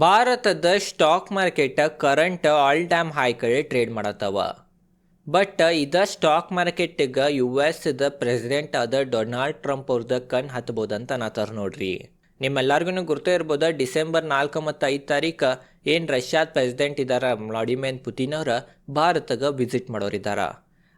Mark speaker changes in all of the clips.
Speaker 1: ಭಾರತದ stock market current all time high ಕಡೆ trade ಮಾಡತ್ತವ. But ಇದ ಸ್ಟಾಕ್ ಮಾರ್ಕೆಟ್ಗೆ ಯು ಎಸ್ ದ ಪ್ರೆಸಿಡೆಂಟ್ ಆದ ಡೊನಾಲ್ಡ್ ಟ್ರಂಪ್ ಅವ್ರದ ಕಣ್ ಹತ್ಬೋದಂತ ಅನ್ನತಾರ ನೋಡ್ರಿ. ನಿಮ್ಮೆಲ್ಲರಿಗೂ ಗುರ್ತು ಇರ್ಬೋದ, ಡಿಸೆಂಬರ್ 4 ಮತ್ತು 5 ತಾರೀಕು ಏನು ರಷ್ಯಾದ ಪ್ರೆಸಿಡೆಂಟ್ ಇದ್ದಾರ ವ್ಲಾಡಿಮಿರ್ ಪುತಿನ್ ಅವರ ಭಾರತಗೆ ವಿಸಿಟ್ ಮಾಡೋರಿದ್ದಾರ.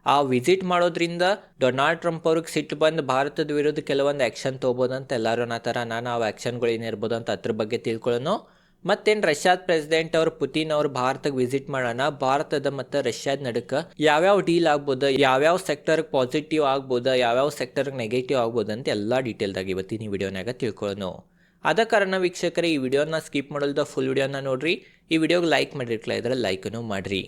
Speaker 1: ಆ ವಿಸಿಟ್ ಮಾಡೋದ್ರಿಂದ ಡೊನಾಲ್ಡ್ ಟ್ರಂಪ್ ಅವ್ರಿಗೆ ಸಿಟ್ಟು ಬಂದು ಭಾರತದ ವಿರುದ್ಧ ಕೆಲವೊಂದು ಆ್ಯಕ್ಷನ್ ತೊಗೋಬೋದಂತ ಎಲ್ಲರೂ ಅನ್ನತಾರ. ನಾನು ಆ ಆ್ಯಕ್ಷನ್ಗಳು ಏನಿರ್ಬೋದು ಅಂತ ಅದ್ರ ಬಗ್ಗೆ ತಿಳ್ಕೊಳ್ಳೋಣ. ಮತ್ತೇನು ರಷ್ಯಾದ ಪ್ರೆಸಿಡೆಂಟ್ ಅವ್ರು ಪುತಿನ್ ಅವ್ರು ಭಾರತಕ್ಕೆ ವಿಸಿಟ್ ಮಾಡೋಣ, ಭಾರತದ ಮತ್ತು ರಷ್ಯಾದ ನಡುಕ ಯಾವ್ಯಾವ ಡೀಲ್ ಆಗ್ಬೋದು, ಯಾವ್ಯಾವ ಸೆಕ್ಟರ್ ಪಾಸಿಟಿವ್ ಆಗ್ಬೋದು, ಯಾವ್ಯಾವ ಸೆಕ್ಟರ್ ನೆಗೆಟಿವ್ ಆಗ್ಬೋದು ಅಂತ ಎಲ್ಲ ಡೀಟೇಲ್ದಾಗ ಇವತ್ತಿನ ಈ ವಿಡಿಯೋನಾಗ ತಿಳ್ಕೊಳ್ಳೋಣ. ಅದ ಕಾರಣ ವೀಕ್ಷಕರೇ, ಈ ವಿಡಿಯೋನ ಸ್ಕಿಪ್ ಮಾಡೋಲ್ದ ಫುಲ್ ವಿಡಿಯೋನ ನೋಡ್ರಿ. ಈ ವಿಡಿಯೋಗೆ ಲೈಕ್ ಮಾಡಿರ್ಕಲ ಇದ್ರೆ ಲೈಕನ್ನು ಮಾಡಿರಿ.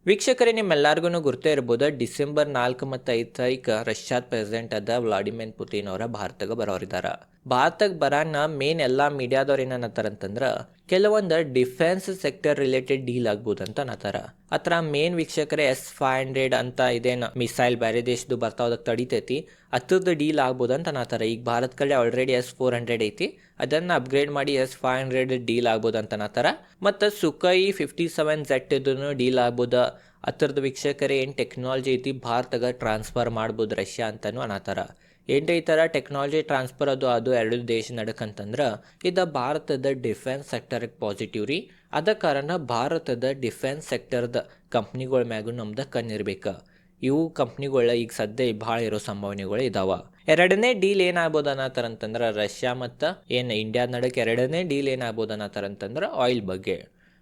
Speaker 1: ವೀಕ್ಷಕರೇ, ನಿಮ್ಮೆಲ್ಲರಿಗೂ ಗುರ್ತೇ ಇರ್ಬೋದು, ಡಿಸೆಂಬರ್ 4 ಮತ್ತು 5 ತಾರೀಕು ರಷ್ಯಾದ ಪ್ರೆಸಿಡೆಂಟ್ ಆದ ವ್ಲಾಡಿಮಿರ್ ಪುತಿನ್ ಅವರ ಭಾರತಕ್ಕೆ ಬರೋರಿದ್ದಾರೆ. ಭಾರತಕ್ಕೆ ಬರೋಣ ಮೇನ್ ಎಲ್ಲ ಮೀಡಿಯಾದವ್ರು ಏನನ್ನತ್ತಾರಂತಂದ್ರೆ ಕೆಲವೊಂದು ಡಿಫೆನ್ಸ್ ಸೆಕ್ಟರ್ ರಿಲೇಟೆಡ್ ಡೀಲ್ ಆಗ್ಬೋದು ಅಂತ ಅನ್ನತ್ತಾರ. ಹತ್ರ ಮೇನ್ ವೀಕ್ಷಕರೇ S-500 ಅಂತ ಇದೇನು ಮಿಸೈಲ್ ಬೇರೆ ದೇಶದ್ದು ಬರ್ತಾವದಕ್ಕೆ ತಡಿತೈತಿ, ಅದ್ರದ್ದು ಡೀಲ್ ಆಗ್ಬೋದು ಅಂತ ಅನ್ನತ್ತಾರ. ಈಗ ಭಾರತ ಕಡೆ ಆಲ್ರೆಡಿ S-400 ಐತಿ, ಅದನ್ನು ಅಪ್ಗ್ರೇಡ್ ಮಾಡಿ S-500 ಡೀಲ್ ಆಗ್ಬೋದು ಅಂತ ಅನ್ನತ್ತಾರ. ಮತ್ತು ಸುಖೈ 57Z ಡೀಲ್ ಆಗ್ಬೋದು. ಅದ್ರದ್ದು ವೀಕ್ಷಕರೇ ಏನು ಟೆಕ್ನಾಲಜಿ ಐತಿ ಭಾರತಗೆ ಟ್ರಾನ್ಸ್ಫರ್ ಮಾಡ್ಬೋದು ರಷ್ಯಾ ಅಂತಲೂ ಅನ್ನತ್ತಾರ. ಏನ್ರಿ ಈ ಥರ ಟೆಕ್ನಾಲಜಿ ಟ್ರಾನ್ಸ್ಫರ್ ಅದು ಎರಡು ದೇಶ ನಡಕಂತಂದ್ರೆ ಇದು ಭಾರತದ ಡಿಫೆನ್ಸ್ ಸೆಕ್ಟರ್ಗೆ ಪಾಸಿಟಿವ್ ರೀ. ಅದ ಕಾರಣ ಭಾರತದ ಡಿಫೆನ್ಸ್ ಸೆಕ್ಟರ್ದ ಕಂಪ್ನಿಗಳ ಮ್ಯಾಗೂ ನಮ್ದು ಕಣ್ಣಿರ್ಬೇಕು. ಇವು ಕಂಪ್ನಿಗಳ ಈಗ ಸದ್ಯ ಭಾಳ ಇರೋ ಸಂಭಾವನೆಗಳು ಇದಾವೆ. ಎರಡನೇ ಡೀಲ್ ಏನಾಗ್ಬೋದು ಅನ್ನತ್ತಾರಂತಂದ್ರೆ ರಷ್ಯಾ ಮತ್ತು ಏನು ಇಂಡಿಯಾದ ನಡಕ್ಕೆ ಎರಡನೇ ಡೀಲ್ ಏನಾಗ್ಬೋದು ಅನ್ನತ್ತಾರಂತಂದ್ರೆ ಆಯಿಲ್ ಬಗ್ಗೆ.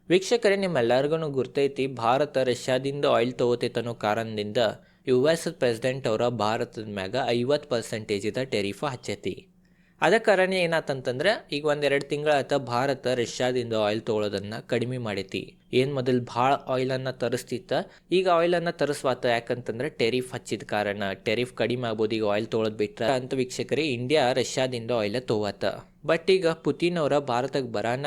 Speaker 1: ವೀಕ್ಷಕರೇ, ನಿಮ್ಮೆಲ್ಲರಿಗೂ ಗುರ್ತೈತಿ ಭಾರತ ರಷ್ಯಾದಿಂದ ಆಯಿಲ್ ತೊಗೋತೈತೆ ಅನ್ನೋ ಕಾರಣದಿಂದ ಯು ಎಸ್ ಪ್ರೆಸಿಡೆಂಟ್ ಅವರ ಭಾರತದ ಮ್ಯಾಗ 50% ಟೆರಿಫ್ ಹಚ್ಚೈತಿ. ಅದ ಕಾರಣ ಏನಾತಂತಂದ್ರೆ ಈಗ ಒಂದೆರಡು ತಿಂಗಳಾತ ಭಾರತ ರಷ್ಯಾದಿಂದ ಆಯಿಲ್ ತೊಗೊಳೋದನ್ನು ಕಡಿಮೆ ಮಾಡೈತಿ. ಏನು ಮೊದಲು ಭಾಳ ಆಯಿಲನ್ನು ತರಿಸ್ತಿತ್ತ, ಈಗ ಆಯಿಲನ್ನು ತರಿಸ್ವಾತ. ಯಾಕಂತಂದ್ರೆ ಟೆರಿಫ್ ಹಚ್ಚಿದ ಕಾರಣ ಟೆರಿಫ್ ಕಡಿಮೆ ಆಗ್ಬೋದು ಈಗ ಆಯಿಲ್ ತೊಗೊಳೋದು ಬಿಟ್ರೆ ಅಂತ. ವೀಕ್ಷಕರೇ, ಇಂಡಿಯಾ ರಷ್ಯಾದಿಂದ ಆಯಿಲ್ ತೊಗೋತ. ಬಟ್ ಈಗ ಪುತಿನ್ ಅವರ ಭಾರತಕ್ಕೆ ಬರೋಣ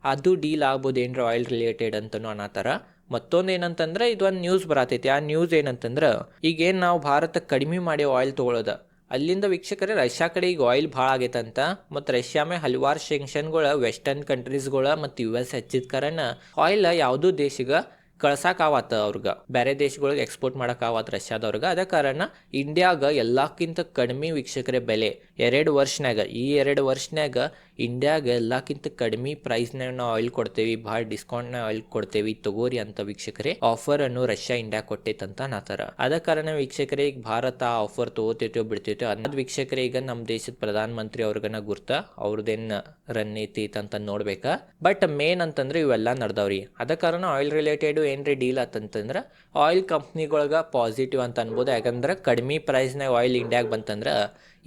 Speaker 1: ಅದು ಡೀಲ್ ಆಗ್ಬೋದು ಏನರ ಆಯಿಲ್ ರಿಲೇಟೆಡ್ ಅಂತಲೂ ಅನ್ನತ್ತಾರ. ಮತ್ತೊಂದು ಏನಂತಂದ್ರೆ ಇದೊಂದು ನ್ಯೂಸ್ ಬರತೈತಿ. ಆ ನ್ಯೂಸ್ ಏನಂತಂದ್ರೆ ಈಗೇನು ನಾವು ಭಾರತಕ್ಕೆ ಕಡಿಮೆ ಮಾಡಿ ಆಯಿಲ್ ತೊಗೊಳೋದು, ಅಲ್ಲಿಂದ ವೀಕ್ಷಕರೇ ರಷ್ಯಾ ಕಡೆ ಈಗ ಆಯಿಲ್ ಭಾಳ ಆಗೈತಂತ. ಮತ್ತು ರಷ್ಯಾ ಮೇಲೆ ಹಲವಾರು ಸೆಂಕ್ಷನ್ಗಳು ವೆಸ್ಟರ್ನ್ ಕಂಟ್ರೀಸ್ಗಳು ಮತ್ತು US ಹಚ್ಚಿದ ಕಾರಣ ಆಯಿಲ್ ಯಾವುದೂ ದೇಶಕ್ಕೆ ಕಳ್ಸೋಕ್ಕಾವತ್ತ, ಅವ್ರಿಗೆ ಬೇರೆ ದೇಶಗಳಿಗೆ ಎಕ್ಸ್ಪೋರ್ಟ್ ಮಾಡೋಕ್ಕಾವತ್ತು ರಷ್ಯಾದವ್ರಿಗೆ. ಅದ ಕಾರಣ ಇಂಡಿಯಾಗ ಎಲ್ಲಕ್ಕಿಂತ ಕಡಿಮೆ ವೀಕ್ಷಕರೇ ಬೆಲೆ 2 ವರ್ಷನಾಗ, ಈ 2 ವರ್ಷನಾಗ ಇಂಡಿಯಾಗ ಎಲ್ಲಕ್ಕಿಂತ ಕಡಿಮೆ ಪ್ರೈಸ್ನಾಗ ನಾವು ಆಯಿಲ್ ಕೊಡ್ತೇವೆ, ಭಾಳ ಡಿಸ್ಕೌಂಟ್ನಾಗ ಆಯಿಲ್ ಕೊಡ್ತೇವೆ, ತಗೋರಿ ಅಂತ ವೀಕ್ಷಕರೇ ಆಫರನ್ನು ರಷ್ಯಾ ಇಂಡಿಯಾ ಕೊಟ್ಟೈತಂತ ಅನ್ನತ್ತಾರ. ಅದ ಕಾರಣ ವೀಕ್ಷಕರೇ ಈಗ ಭಾರತ ಆಫರ್ ತಗೋತೈತೋ ಬಿಡ್ತೈತೋ ಅನ್ನೋದು ವೀಕ್ಷಕರೇ ಈಗ ನಮ್ಮ ದೇಶದ ಪ್ರಧಾನ ಮಂತ್ರಿ ಅವ್ರಿಗನ ಗುರ್ತ, ಅವ್ರದ್ದೇನು ರನ್ನೈತಿ ಅಂತ ನೋಡ್ಬೇಕಾ. ಬಟ್ ಮೇನ್ ಅಂತಂದ್ರೆ ಇವೆಲ್ಲ ನಡ್ದಾವ್ರಿ. ಅದ ಕಾರಣ ಆಯಿಲ್ ರಿಲೇಟೆಡ್ ಏನ್ರಿ ಡೀಲ್ ಆತಂತಂದ್ರೆ ಆಯಿಲ್ ಕಂಪ್ನಿಗಳ್ಗೆ ಪಾಸಿಟಿವ್ ಅಂತ ಅನ್ಬೋದು. ಯಾಕಂದ್ರೆ ಕಡಿಮೆ ಪ್ರೈಸ್ನಾಗ ಆಯಿಲ್ ಇಂಡಿಯಾಗೆ ಬಂತಂದ್ರೆ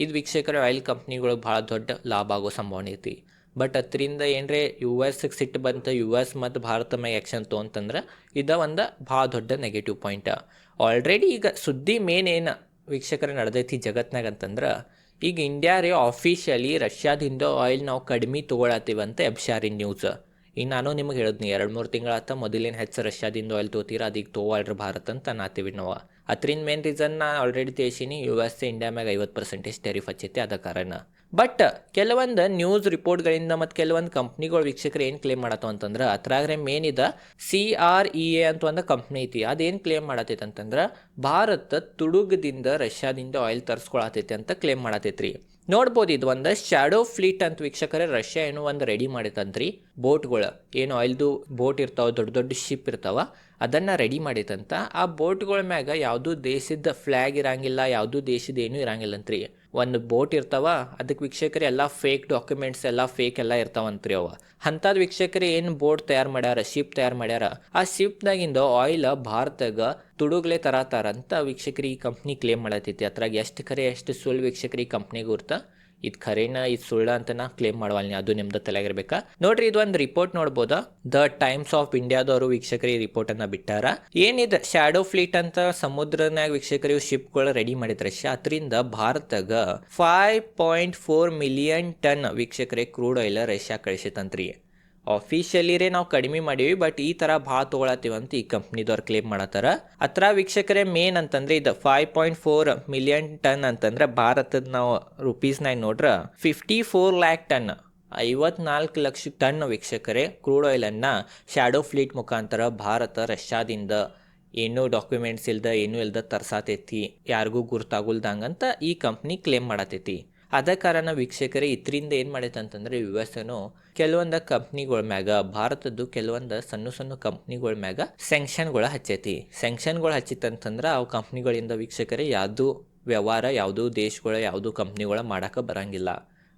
Speaker 1: ಇದು ವೀಕ್ಷಕರ ಆಯಿಲ್ ಕಂಪ್ನಿಗಳಿಗೆ ಭಾಳ ದೊಡ್ಡ ಲಾಭ ಆಗೋ ಸಂಭಾವನೆ ಐತಿ. ಬಟ್ ಅದರಿಂದ ಏನರೇ US ಸಿಟ್ಟು ಬಂತು, US ಮತ್ತು ಭಾರತ ಮ್ಯಾಗ ಆ್ಯಕ್ಷನ್ ತೊಗೊಂತಂದ್ರೆ ಇದು ಒಂದು ಭಾಳ ದೊಡ್ಡ ನೆಗೆಟಿವ್ ಪಾಯಿಂಟ್. ಆಲ್ರೆಡಿ ಈಗ ಸುದ್ದಿ ಮೇನ್ ಏನು ವೀಕ್ಷಕರ ನಡೆದೈತಿ ಜಗತ್ನಾಗ ಅಂತಂದ್ರೆ ಈಗ ಇಂಡಿಯಾ ರೀ ಆಫಿಷಿಯಲಿ ರಷ್ಯಾದಿಂದ ಆಯಿಲ್ ನಾವು ಕಡಿಮೆ ತೊಗೊಳತ್ತೀವಂತ ಎಬ್ಸಾರಿ ನ್ಯೂಸ್. ಈಗ ನಾನು ನಿಮಗೆ ಹೇಳಿದ್ನಿ 2-3 ತಿಂಗಳಾತ ಮೊದಲೇನು ಹೆಚ್ಚು ರಷ್ಯಾದಿಂದ ಆಯಿಲ್ ತೊಗೋತೀರ, ಅದೀಗ ತೊಗೊಳ್ರಿ ಭಾರತ ಅಂತ ನಾತೀವಿ ನಾವು. ಅದರಿಂದ ಮೇನ್ ರೀಸನ್ ನಾನು ಆಲ್ರೆಡಿ ತಿಳಿಸೀನಿ, US ಇಂಡಿಯಾ ಮ್ಯಾಗ 50% ಟೆರಿಫ್ ಹಚ್ಚೈತಿ ಅದ ಕಾರಣ. ಬಟ್ ಕೆಲವೊಂದು ನ್ಯೂಸ್ ರಿಪೋರ್ಟ್ಗಳಿಂದ ಮತ್ತು ಕೆಲವೊಂದು ಕಂಪ್ನಿಗಳು ವೀಕ್ಷಕರು ಏನು ಕ್ಲೇಮ್ ಮಾಡತ್ತವ ಅಂತಂದ್ರೆ ಅದ್ರಾಗ್ರೆ ಮೇನ್ ಇದೆ CREA ಅಂತ ಒಂದು ಕಂಪ್ನಿ ಐತಿ. ಅದೇನು ಕ್ಲೇಮ್ ಮಾಡತೈತೆ ಅಂತಂದ್ರೆ ಭಾರತ ತುಡುಗದಿಂದ ರಷ್ಯಾದಿಂದ ಆಯಿಲ್ ತರಿಸ್ಕೊಳತೈತಿ ಅಂತ ಕ್ಲೇಮ್ ಮಾಡತೈತ್ರಿ. ನೋಡ್ಬೋದು ಇದು ಒಂದು ಶ್ಯಾಡೋ ಫ್ಲೀಟ್ ಅಂತ ವೀಕ್ಷಕರೇ ರಷ್ಯಾ ಏನೋ ಒಂದು ರೆಡಿ ಮಾಡೈತಂತ್ರಿ. ಬೋಟ್ಗಳು ಏನು ಆಯಿಲ್ದು ಬೋಟ್ ಇರ್ತಾವೆ, ದೊಡ್ಡ ದೊಡ್ಡ ಶಿಪ್ ಇರ್ತಾವ, ಅದನ್ನು ರೆಡಿ ಮಾಡೈತಂತ. ಆ ಬೋಟ್ಗಳ ಮ್ಯಾಗ ಯಾವುದೂ ದೇಶದ ಫ್ಲ್ಯಾಗ್ ಇರಂಗಿಲ್ಲ, ಯಾವುದೂ ದೇಶದ ಏನೂ ಇರಂಗಿಲ್ಲಂತ್ರಿ. ಒಂದು ಬೋಟ್ ಇರ್ತಾವ, ಅದಕ್ಕೆ ವೀಕ್ಷಕರೇ ಎಲ್ಲ ಫೇಕ್ ಡಾಕ್ಯುಮೆಂಟ್ಸ್ ಎಲ್ಲ ಫೇಕ್ ಎಲ್ಲ ಇರ್ತಾವಂತ್ರಿ ಅವ. ಅಂಥದ್ದು ವೀಕ್ಷಕರೇ ಏನು ಬೋಟ್ ತಯಾರು ಮಾಡ್ಯಾರ, ಶಿಪ್ ತಯಾರು ಮಾಡ್ಯಾರ, ಆ ಶಿಪ್ನಾಗಿಂದ ಆಯಿಲ್ ಭಾರತಗೆ ತುಡುಗ್ಲೆ ತರತಾರಂತ ವೀಕ್ಷಕರು ಈ ಕಂಪ್ನಿ ಕ್ಲೇಮ್ ಮಾಡತೈತಿ. ಅದ್ರಾಗ ಎಷ್ಟು ಖರೆ ಎಷ್ಟು ಸುಳ್ಳು ವೀಕ್ಷಕರು ಈ ಕಂಪ್ನಿಗೆ ಗುರ್ತಾ, ಇದು ಖರೇನ ಇದು ಸುಳ್ಳ ಅಂತ ನಾ ಕ್ಲೇಮ್ ಮಾಡವಲ್ನಿ, ಅದು ನಿಮ್ದು ತಲೆಗಿರ್ಬೇಕಾ. ನೋಡ್ರಿ ಇದು ಒಂದು ರಿಪೋರ್ಟ್ ನೋಡ್ಬೋದಾ, ದ ಟೈಮ್ಸ್ ಆಫ್ ಇಂಡಿಯಾದವರು ವೀಕ್ಷಕರು ಈ ರಿಪೋರ್ಟನ್ನು ಬಿಟ್ಟಾರ. ಏನಿದೆ ಶ್ಯಾಡೋ ಫ್ಲೀಟ್ ಅಂತ ಸಮುದ್ರನಾಗ ವೀಕ್ಷಕರು ಶಿಪ್ಗಳು ರೆಡಿ ಮಾಡಿದ್ರೆ ರಷ್ಯಾ, ಅದರಿಂದ ಭಾರತಗ 5.4 ಮಿಲಿಯನ್ ಟನ್ ವೀಕ್ಷಕರೇ ಕ್ರೂಡ್ ಆಯಿಲ್ ರಷ್ಯಾ ಕಳಿಸೈತಂತ್ರಿ. ಆಫಿಷಿಯಲಿ ರೇ ನಾವು ಕಡಿಮೆ ಮಾಡೀವಿ, ಬಟ್ ಈ ಥರ ಭಾಳ ತೊಗೊಳತ್ತೀವಂತ ಈ ಕಂಪ್ನಿದವ್ರು ಕ್ಲೇಮ್ ಮಾಡತ್ತಾರ. ಹತ್ರ ವೀಕ್ಷಕರೇ ಮೇನ್ ಅಂತಂದ್ರೆ ಇದು 5.4 ಮಿಲಿಯನ್ ಟನ್ ಅಂತಂದ್ರೆ ಭಾರತದ ನಾವು ರುಪೀಸ್ನಾಗ ನೋಡ್ರೆ 54 ಲ್ಯಾಕ್ ಟನ್ 54 ಲಕ್ಷ ಟನ್ ವೀಕ್ಷಕರೇ ಕ್ರೂಡ್ ಆಯಿಲನ್ನು ಶ್ಯಾಡೋ ಫ್ಲೀಟ್ ಮುಖಾಂತರ ಭಾರತ ರಷ್ಯಾದಿಂದ ಏನೂ ಡಾಕ್ಯುಮೆಂಟ್ಸ್ ಇಲ್ದ ಏನೂ ಇಲ್ದ ತರ್ಸಾತೈತಿ, ಯಾರಿಗೂ ಗುರ್ತಾಗುಲ್ದಂಗಂತ ಈ ಕಂಪ್ನಿ ಕ್ಲೇಮ್ ಮಾಡತೈತಿ. ಅದ ಕಾರಣ ವೀಕ್ಷಕರೇ ಇದರಿಂದ ಏನು ಮಾಡೈತೆ ಅಂತಂದರೆ ಯು ಎಸ್ ಎನು ಕೆಲವೊಂದು ಕಂಪ್ನಿಗಳ ಮ್ಯಾಗ ಭಾರತದ್ದು ಕೆಲವೊಂದು ಸಣ್ಣ ಸಣ್ಣ ಕಂಪ್ನಿಗಳ ಮ್ಯಾಗ ಸ್ಯಾಂಕ್ಷನ್ಗಳು ಹಚ್ಚೈತಿ. ಸ್ಯಾಂಕ್ಷನ್ಗಳು ಹಚ್ಚಿತ್ತಂತಂದ್ರೆ ಅವು ಕಂಪ್ನಿಗಳಿಂದ ವೀಕ್ಷಕರೇ ಯಾವುದೂ ವ್ಯವಹಾರ ಯಾವುದೂ ದೇಶಗಳ ಯಾವುದೂ ಕಂಪ್ನಿಗಳ ಮಾಡೋಕೆ ಬರಂಗಿಲ್ಲ.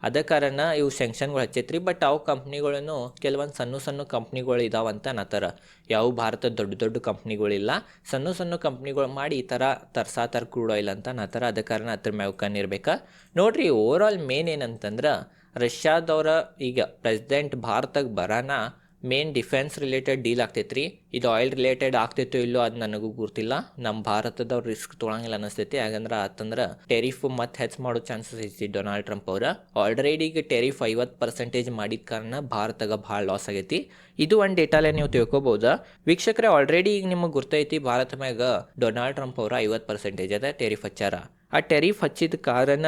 Speaker 1: ಅದ ಕಾರಣ ಇವು ಸ್ಯಾಂಕ್ಷನ್ಗಳು ಹಚ್ಚೈತ್ರಿ. ಬಟ್ ಅವು ಕಂಪ್ನಿಗಳನ್ನು ಕೆಲವೊಂದು ಸಣ್ಣ ಸಣ್ಣ ಕಂಪ್ನಿಗಳು ಇದಾವಂತ ಅನ್ನತ್ತಾರ. ಯಾವ ಭಾರತದ ದೊಡ್ಡ ದೊಡ್ಡ ಕಂಪ್ನಿಗಳಿಲ್ಲ, ಸಣ್ಣ ಸಣ್ಣ ಕಂಪ್ನಿಗಳು ಮಾಡಿ ಈ ಥರ ತರ್ಸಾತರ ಕ್ರೂಡ್ ಆಯಿಲ್ ಅಂತ ಅನ್ನತ್ತಾರ. ಅದ ಕಾರಣ ಅದ್ರ ಮ್ಯಾಗ ಕಣ್ಣಿರ್ಬೇಕು ನೋಡ್ರಿ. ಓವರ್ ಆಲ್ ಮೇನ್ ಏನಂತಂದ್ರೆ ರಷ್ಯಾದವ್ರ ಈಗ ಪ್ರೆಸಿಡೆಂಟ್ ಭಾರತಕ್ಕೆ ಬರಾನ ಮೇನ್ ಡಿಫೆನ್ಸ್ ರಿಲೇಟೆಡ್ ಡೀಲ್ ಆಗ್ತೈತ್ರಿ. ಇದು ಆಯಿಲ್ ರಿಲೇಟೆಡ್ ಆಗ್ತೈತೋ ಇಲ್ಲೋ ಅದು ನನಗೂ ಗೊತ್ತಿಲ್ಲ. ನಮ್ಮ ಭಾರತದವ್ರು ರಿಸ್ಕ್ ತೊಗೊಳಂಗಿಲ್ಲ ಅನಿಸ್ತೈತಿ. ಯಾಕಂದ್ರೆ ಆತಂದ್ರೆ ಟೆರಿಫ್ ಮತ್ತೆ ಹೆಚ್ಚು ಮಾಡೋ ಚಾನ್ಸಸ್ ಐತಿ. ಡೊನಾಲ್ಡ್ ಟ್ರಂಪ್ ಅವ್ರ ಆಲ್ರೆಡಿ ಈಗ ಟೆರಿಫ್ 50% ಮಾಡಿದ ಕಾರಣ ಭಾರತಗೆ ಭಾಳ ಲಾಸ್ ಆಗೈತಿ. ಇದು ಒಂದು ಡೇಟಾಲೆ ನೀವು ತಿಳ್ಕೊಬೋದು ವೀಕ್ಷಕರೇ. ಆಲ್ರೆಡಿ ಈಗ ನಿಮಗೆ ಗೊತ್ತೈತಿ ಭಾರತ ಮ್ಯಾಗ ಡೊನಾಲ್ಡ್ ಟ್ರಂಪ್ ಅವರು 50% ಅದ ಟೆರಿಫ್ ಹಚ್ಚಾರ. ಆ ಟೆರಿಫ್ ಹಚ್ಚಿದ ಕಾರಣ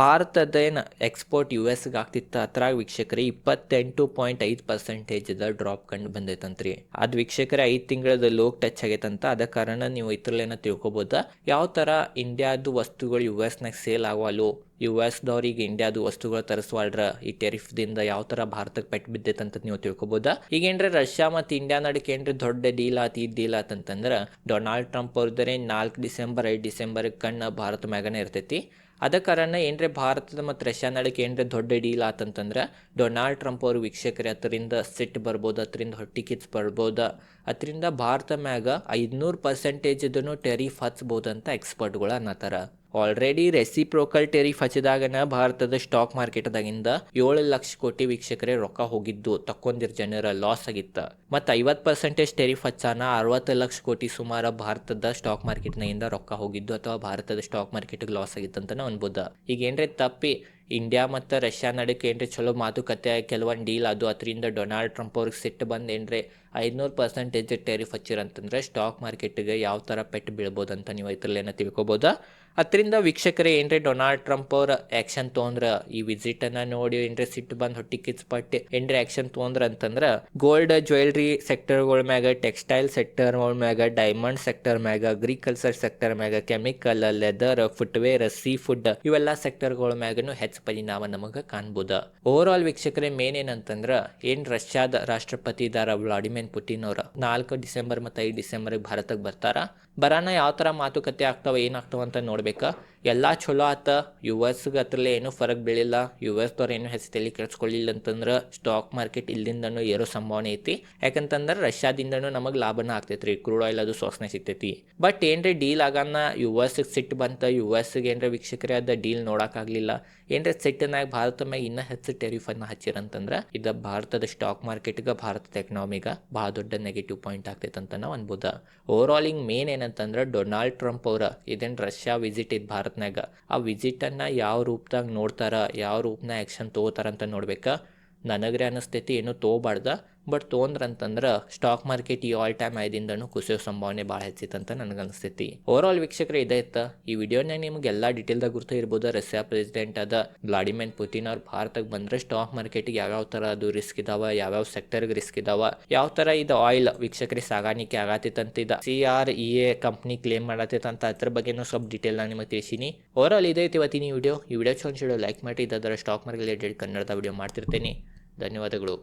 Speaker 1: ಭಾರತದೇನು ಎಕ್ಸ್ಪೋರ್ಟ್ ಯು ಎಸ್ಗೆ ಆಗ್ತಿತ್ತು ಅದ್ರಾಗ ವೀಕ್ಷಕರೇ 28.5% ಡ್ರಾಪ್ ಕಂಡು ಬಂದೈತಂತ್ರಿ. ಅದು ವೀಕ್ಷಕರೇ 5 ತಿಂಗಳದ ಲೋಕ್ ಟಚ್ ಆಗೈತಂತ. ಅದ ಕಾರಣ ನೀವು ಇದ್ರಲ್ಲೇನ ತಿಳ್ಕೊಬೋದು ಯಾವ ಥರ ಇಂಡಿಯಾದು ವಸ್ತುಗಳು ಯು ಎಸ್ನಾಗ ಸೇಲ್ ಆಗವಲ್ಲು, ಯು ಎಸ್ದವ್ರಿಗೆ ಇಂಡಿಯಾದು ವಸ್ತುಗಳು ತರಿಸ್ವಾಳ್ರ ಈ ಟೆರಿಫ್ದಿಂದ ಯಾವ ಥರ ಭಾರತಕ್ಕೆ ಪೆಟ್ಟು ಬಿದ್ದೈತಂತ ನೀವು ತಿಳ್ಕೊಬೋದಾ. ಈಗೇನ್ರಿ ರಷ್ಯಾ ಮತ್ತು ಇಂಡಿಯಾ ನಡಕ್ಕೆ ಏನ್ರಿ ದೊಡ್ಡ ಡೀಲ್ ಆತು ಈ ಡೀಲ್ ಆತಂತಂದ್ರೆ ಡೊನಾಲ್ಡ್ ಟ್ರಂಪ್ ಅವ್ರದ್ರೆ 4 ಡಿಸೆಂಬರ್ 5 ಡಿಸೆಂಬರ್ಗೆ ಕಣ್ಣು ಭಾರತ ಮ್ಯಾಗನೇ ಇರ್ತೈತಿ. ಅದ ಕಾರಣ ಏನ್ರಿ ಭಾರತದ ಮತ್ತು ರಷ್ಯಾ ನಡಕ್ಕೆ ಏನ್ರಿ ದೊಡ್ಡ ಡೀಲ್ ಆತಂತಂದ್ರೆ ಡೊನಾಲ್ಡ್ ಟ್ರಂಪ್ ಅವ್ರ ವೀಕ್ಷಕರೇ ಅದರಿಂದ ಸಿಟ್ಟು ಬರ್ಬೋದು, ಅದರಿಂದ ಹೊಟ್ಟಿ ಕಿಚ್ಚು ಬರ್ಬೋದು. ಅದರಿಂದ ಭಾರತ ಮ್ಯಾಗ 500% ಟೆರಿಫ್ ಹಚ್ಬೋದು ಅಂತ ಎಕ್ಸ್ಪರ್ಟ್ಗಳು ಅನ್ನತ್ತಾರ. ಆಲ್ರೆಡಿ ರೆಸಿಪ್ರೋಕಲ್ ಟೆರಿಫ್ ಹಚ್ಚಿದಾಗನ ಭಾರತದ ಸ್ಟಾಕ್ ಮಾರ್ಕೆಟ್ದಾಗಿಂದ 7 ಲಕ್ಷ ಕೋಟಿ ವೀಕ್ಷಕರೇ ರೊಕ್ಕ ಹೋಗಿದ್ದು ತಕ್ಕೊಂಡಿರ್ ಜನರ ಲಾಸ್ ಆಗಿತ್ತು. ಮತ್ತು 50% ಟೆರಿಫ್ ಹಚ್ಚಾನ 60 ಲಕ್ಷ ಕೋಟಿ ಸುಮಾರು ಭಾರತದ ಸ್ಟಾಕ್ ಮಾರ್ಕೆಟ್ನಾಗಿಂದ ರೊಕ್ಕ ಹೋಗಿದ್ದು ಅಥವಾ ಭಾರತದ ಸ್ಟಾಕ್ ಮಾರ್ಕೆಟ್ಗೆ ಲಾಸ್ ಆಗಿತ್ತು ಅಂತ ಅನ್ಬೋದು. ಈಗ ಏನ್ರಿ ತಪ್ಪಿ ಇಂಡಿಯಾ ಮತ್ತು ರಷ್ಯಾ ನಡಕ್ಕೆ ಏನ್ರಿ ಚಲೋ ಮಾತುಕತೆ ಕೆಲವೊಂದು ಡೀಲ್ ಅದು ಅದರಿಂದ ಡೊನಾಲ್ಡ್ ಟ್ರಂಪ್ ಅವ್ರಿಗೆ ಸಿಟ್ಟು ಬಂದು ಏನ್ರಿ 500% ಟೆರಿಫ್ ಹಚ್ಚಿರಂತಂದ್ರೆ ಸ್ಟಾಕ್ ಮಾರ್ಕೆಟ್ಗೆ ಯಾವ ಥರ ಪೆಟ್ಟು ಬೀಳ್ಬೋದಂತ ನೀವು ಇದರಲ್ಲೇನ ತಿಳ್ಕೊಬೋದಾ. ಅದರಿಂದ ವೀಕ್ಷಕರೇ ಏನ್ರಿ ಡೊನಾಲ್ಡ್ ಟ್ರಂಪ್ ಅವ್ರ ಆ್ಯಕ್ಷನ್ ತೊಗೊಂಡ್ರೆ ಈ ವಿಸಿಟನ್ನು ನೋಡಿ ಏನ್ರಿ ಸಿಟ್ಟು ಬಂದು ಹೊಟ್ಟಿ ಕಿಚ್ಚಪಟ್ಟು ಏನ್ರಿ ಆ್ಯಕ್ಷನ್ ತೊಗೊಂಡ್ರೆ ಅಂತಂದ್ರೆ ಗೋಲ್ಡ್ ಜ್ಯುವೆಲ್ರಿ ಸೆಕ್ಟರ್ಗಳ ಮ್ಯಾಗ, ಟೆಕ್ಸ್ಟೈಲ್ ಸೆಕ್ಟರ್ಗಳ ಮ್ಯಾಗ, ಡೈಮಂಡ್ ಸೆಕ್ಟರ್ ಮ್ಯಾಗ, ಅಗ್ರಿಕಲ್ಚರ್ ಸೆಕ್ಟರ್ ಮ್ಯಾಗ, chemical, leather, footwear, seafood ಇವೆಲ್ಲ ಸೆಕ್ಟರ್ಗಳ ಮ್ಯಾಗನು ಹೆಚ್ಚು ಪರಿಣಾಮ ನಮಗೆ ಕಾಣ್ಬೋದು. ಓವರ್ ಆಲ್ ವೀಕ್ಷಕರೇ ಮೇನ್ ಏನಂತಂದ್ರೆ ರಷ್ಯಾದ ರಾಷ್ಟ್ರಪತಿ ಇದಾರ ವ್ಲಾಡಿಮಿರ್ ಪುಟಿನ್ ಅವ್ರ 4 ಡಿಸೆಂಬರ್ ಮತ್ತು 5 ಡಿಸೆಂಬರ್ಗೆ ಭಾರತಕ್ಕೆ ಬರ್ತಾರ. ಬರಾನ ಯಾವ ಥರ ಮಾತುಕತೆ ಆಗ್ತಾವ ಏನಾಗ್ತಾವ ಅಂತ ನೋಡ್ಬೇಕಾ. ಎಲ್ಲ ಚಲೋ ಆತ. ಯು ಎಸ್ಗೆ ಹತ್ರಲ್ಲೇ ಏನೂ ಫರಕ್ ಬೀಳಿಲ್ಲ. ಯು ಎಸ್ದವ್ರು ಏನೂ ಹೆಚ್ಚು ತಲೆ ಕೆಡ್ಸ್ಕೊಳ್ಳಿಲ್ಲ ಅಂತಂದ್ರೆ ಸ್ಟಾಕ್ ಮಾರ್ಕೆಟ್ ಇಲ್ಲಿಂದನೂ ಏರೋ ಸಂಭಾವನೆ ಐತಿ. ಯಾಕಂತಂದ್ರೆ ರಷ್ಯಾದಿಂದನೂ ನಮಗೆ ಲಾಭನ ಆಗ್ತೈತಿ ರೀ. ಕ್ರೂಡ್ ಆಯಿಲ್ ಅದು ಸೋಸನೆ ಸಿಗ್ತೈತಿ. ಬಟ್ ಏನ್ರಿ ಡೀಲ್ ಆಗಾನ ಯು ಎಸ್ಗೆ ಸಿಟ್ಟು ಬಂತ. ಯು ಎಸ್ಗೆ ಏನ್ರ ವೀಕ್ಷಕರೇ ಅದ ಡೀಲ್ ನೋಡೋಕ್ಕಾಗಲಿಲ್ಲ. ಏನ್ರ ಸಿಟ್ಟಿನಾಗ ಭಾರತ ಮ್ಯಾಗ ಇನ್ನೂ ಹೆಚ್ಚು ಟೆರಿಫನ್ನು ಹಚ್ಚಿರಂತಂದ್ರೆ ಇದು ಭಾರತದ ಸ್ಟಾಕ್ ಮಾರ್ಕೆಟ್ಗೆ, ಭಾರತದ ಎಕನಾಮಿಗೆ ಭಾಳ ದೊಡ್ಡ ನೆಗೆಟಿವ್ ಪಾಯಿಂಟ್ ಆಗ್ತೈತೆ ಅಂತ ನಾವು ಅನ್ಬೋದು. ಓವರ್ ಆಲ್ ಹಿಂಗೆ ಮೇನ್ ಏನಂತಂದ್ರೆ ಡೊನಾಲ್ಡ್ ಟ್ರಂಪ್ ಅವ್ರ ಇದೇನು ರಷ್ಯಾ ವಿಸಿಟ್ ಇದ್ದು ಭಾರತನಾಗ ಆ ವಿಸಿಟನ್ನು ಯಾವ ರೂಪದಾಗ ನೋಡ್ತಾರ, ಯಾವ ರೂಪನ ಆ್ಯಕ್ಷನ್ ತೊಗೋತಾರಂತ ನೋಡ್ಬೇಕಾ. ನನಗ್ರೆ ಅನ್ನಿಸ್ತೈತಿ ಏನೂ ತೊಗೋಬಾರ್ದ. ಬಟ್ ತೊಗೊಂಡ್ರಂತಂದ್ರೆ ಸ್ಟಾಕ್ ಮಾರ್ಕೆಟ್ ಈ ಆಲ್ ಟೈಮ್ ಐದಿಂದನೂ ಕುಸಿಯೋ ಸಂಭಾವನೆ ಭಾಳ ಹೆಚ್ಚಿತ್ತಂತ ನನಗೆ ಅನಿಸ್ತೈತಿ. ಓವರ್ ಆಲ್ ವೀಕ್ಷಕರೇ ಇದೇ ಇತ್ತು ಈ ವಿಡಿಯೋನಾಗ. ನಿಮ್ಗೆ ಎಲ್ಲ ಡೀಟೇಲ್ದಾಗ ಗುರ್ತು ಇರ್ಬೋದು. ರಷ್ಯಾ ಪ್ರೆಸಿಡೆಂಟ್ ಆದ ವ್ಲಾಡಿಮಿರ್ ಪುಟಿನ್ ಅವ್ರು ಭಾರತಕ್ಕೆ ಬಂದರೆ ಸ್ಟಾಕ್ ಮಾರ್ಕೆಟಿಗೆ ಯಾವ್ಯಾವ ಥರ ಅದು ರಿಸ್ಕ್ ಇದಾವ, ಯಾವ್ಯಾವ ಸೆಕ್ಟರ್ಗೆ ರಿಸ್ಕ್ ಇದಾವ, ಯಾವ ಥರ ಇದು ಆಯಿಲ್ ವೀಕ್ಷಕರೇ ಸಾಗಾಣಿಕೆ ಆಗತ್ತಿತ್ತಂತ ಇದು CREA ಕಂಪ್ನಿ ಕ್ಲೇಮ್ ಮಾಡತ್ತಿತ್ತಂತ ಅದ್ರ ಬಗ್ಗೆನೂ ಸ್ವಲ್ಪ ಡೀಟೇಲ್ನ ನಿಮಗೆ ತಿಳಿಸೀನಿ. ಓವರ್ ಆಲ್ ಇದೇ ಐತಿ ಇವತ್ತಿನ ವಿಡಿಯೋ. ಈ ವಿಡಿಯೋ ಚಲೋ ಲೈಕ್ ಮಾಡಿ. ಇದರ ಸ್ಟಾಕ್ ಮಾರ್ಕೆಟ್ ರಿಲೇಟೆಡ್ ಕನ್ನಡದ ವಿಡಿಯೋ ಮಾಡ್ತಿರ್ತೀನಿ. ಧನ್ಯವಾದಗಳು.